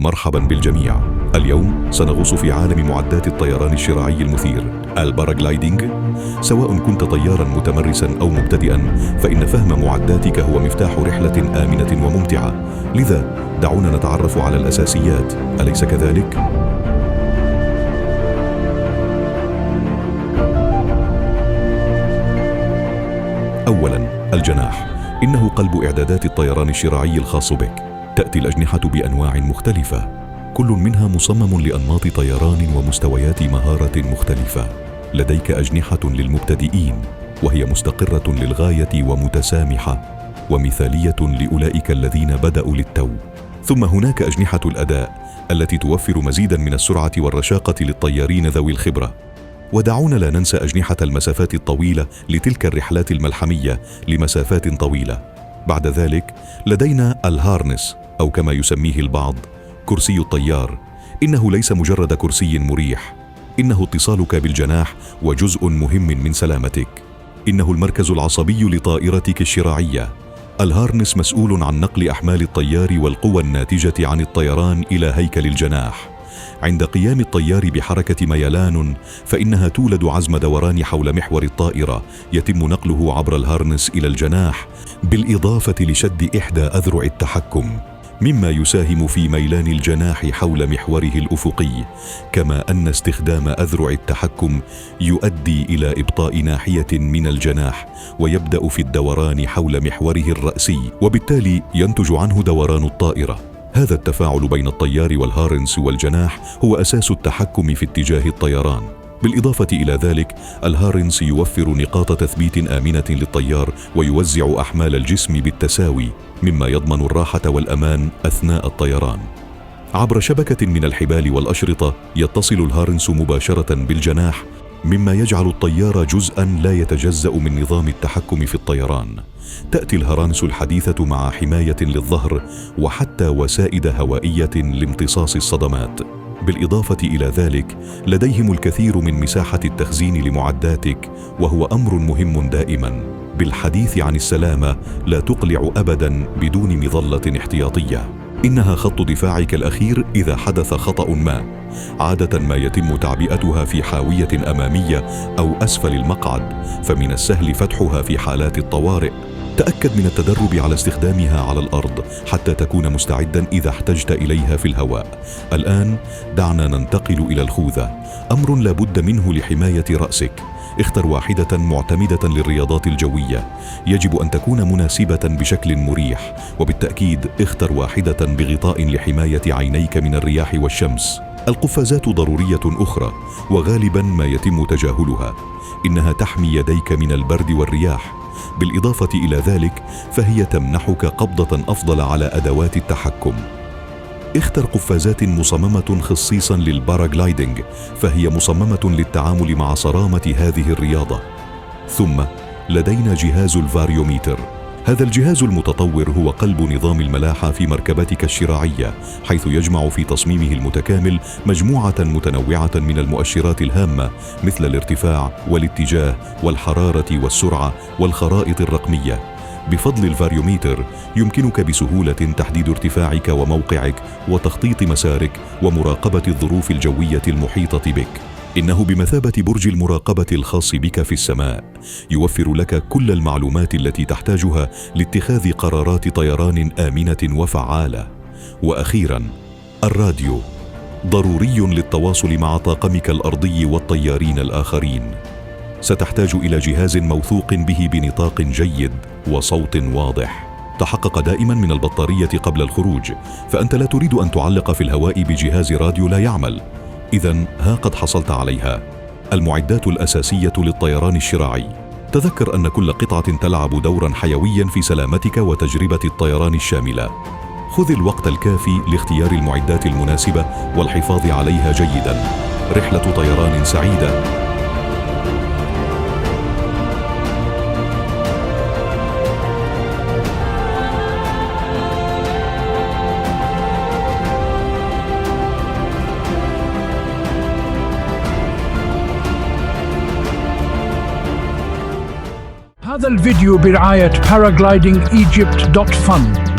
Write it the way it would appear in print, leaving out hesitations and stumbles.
مرحبا بالجميع. اليوم سنغوص في عالم معدات الطيران الشراعي المثير الباراغلايدينج. سواء كنت طيارا متمرسا أو مبتدئا، فإن فهم معداتك هو مفتاح رحلة آمنة وممتعة. لذا دعونا نتعرف على الأساسيات، أليس كذلك؟ أولا، الجناح إنه قلب إعدادات الطيران الشراعي الخاص بك. تأتي الأجنحة بأنواع مختلفة، كل منها مصمم لأنماط طيران ومستويات مهارة مختلفة. لديك أجنحة للمبتدئين، وهي مستقرة للغاية ومتسامحة ومثالية لأولئك الذين بدأوا للتو. ثم هناك أجنحة الأداء التي توفر مزيدا من السرعة والرشاقة للطيارين ذوي الخبرة. ودعونا لا ننسى أجنحة المسافات الطويلة لتلك الرحلات الملحمية لمسافات طويلة. بعد ذلك لدينا الهارنس، أو كما يسميه البعض كرسي الطيار. إنه ليس مجرد كرسي مريح، إنه اتصالك بالجناح وجزء مهم من سلامتك. إنه المركز العصبي لطائرتك الشراعية. الهارنس مسؤول عن نقل أحمال الطيار والقوى الناتجة عن الطيران إلى هيكل الجناح. عند قيام الطيار بحركة ميلان، فإنها تولد عزم دوران حول محور الطائرة، يتم نقله عبر الهارنس إلى الجناح، بالإضافة لشد إحدى أذرع التحكم، مما يساهم في ميلان الجناح حول محوره الأفقي. كما أن استخدام أذرع التحكم يؤدي إلى إبطاء ناحية من الجناح، ويبدأ في الدوران حول محوره الرأسي، وبالتالي ينتج عنه دوران الطائرة. هذا التفاعل بين الطيار والهارنس والجناح هو أساس التحكم في اتجاه الطيران. بالإضافة إلى ذلك، الهارنس يوفر نقاط تثبيت آمنة للطيار، ويوزع أحمال الجسم بالتساوي، مما يضمن الراحة والأمان أثناء الطيران. عبر شبكة من الحبال والأشرطة يتصل الهارنس مباشرة بالجناح، مما يجعل الطيار جزءاً لا يتجزأ من نظام التحكم في الطيران. تأتي الهرانس الحديثة مع حماية للظهر، وحتى وسائد هوائية لامتصاص الصدمات. بالإضافة إلى ذلك، لديهم الكثير من مساحة التخزين لمعداتك، وهو أمر مهم دائماً. بالحديث عن السلامة، لا تقلع أبداً بدون مظلة احتياطية. إنها خط دفاعك الأخير إذا حدث خطأ ما. عادة ما يتم تعبئتها في حاوية أمامية أو أسفل المقعد، فمن السهل فتحها في حالات الطوارئ. تأكد من التدرب على استخدامها على الأرض حتى تكون مستعدا إذا احتجت إليها في الهواء. الآن دعنا ننتقل إلى الخوذة، أمر لا بد منه لحماية رأسك. اختر واحدة معتمدة للرياضات الجوية، يجب أن تكون مناسبة بشكل مريح، وبالتأكيد اختر واحدة بغطاء لحماية عينيك من الرياح والشمس. القفازات ضرورية أخرى، وغالبا ما يتم تجاهلها. إنها تحمي يديك من البرد والرياح. بالإضافة إلى ذلك، فهي تمنحك قبضة أفضل على أدوات التحكم. اختر قفازات مصممة خصيصا للباراغلايدينج، فهي مصممة للتعامل مع صرامة هذه الرياضة. ثم لدينا جهاز الفاريوميتر. هذا الجهاز المتطور هو قلب نظام الملاحة في مركبتك الشراعية، حيث يجمع في تصميمه المتكامل مجموعة متنوعة من المؤشرات الهامة، مثل الارتفاع والاتجاه والحرارة والسرعة والخرائط الرقمية. بفضل الفاريوميتر يمكنك بسهولة تحديد ارتفاعك وموقعك، وتخطيط مسارك، ومراقبة الظروف الجوية المحيطة بك. إنه بمثابة برج المراقبة الخاص بك في السماء، يوفر لك كل المعلومات التي تحتاجها لاتخاذ قرارات طيران آمنة وفعالة. وأخيراً، الراديو ضروري للتواصل مع طاقمك الأرضي والطيارين الآخرين. ستحتاج إلى جهاز موثوق به بنطاق جيد وصوت واضح. تحقق دائما من البطارية قبل الخروج، فأنت لا تريد أن تعلق في الهواء بجهاز راديو لا يعمل. إذن ها قد حصلت عليها، المعدات الأساسية للطيران الشراعي. تذكر أن كل قطعة تلعب دورا حيويا في سلامتك وتجربة الطيران الشاملة. خذ الوقت الكافي لاختيار المعدات المناسبة والحفاظ عليها جيدا. رحلة طيران سعيدة. هذا الفيديو برعاية paraglidingegypt.fun.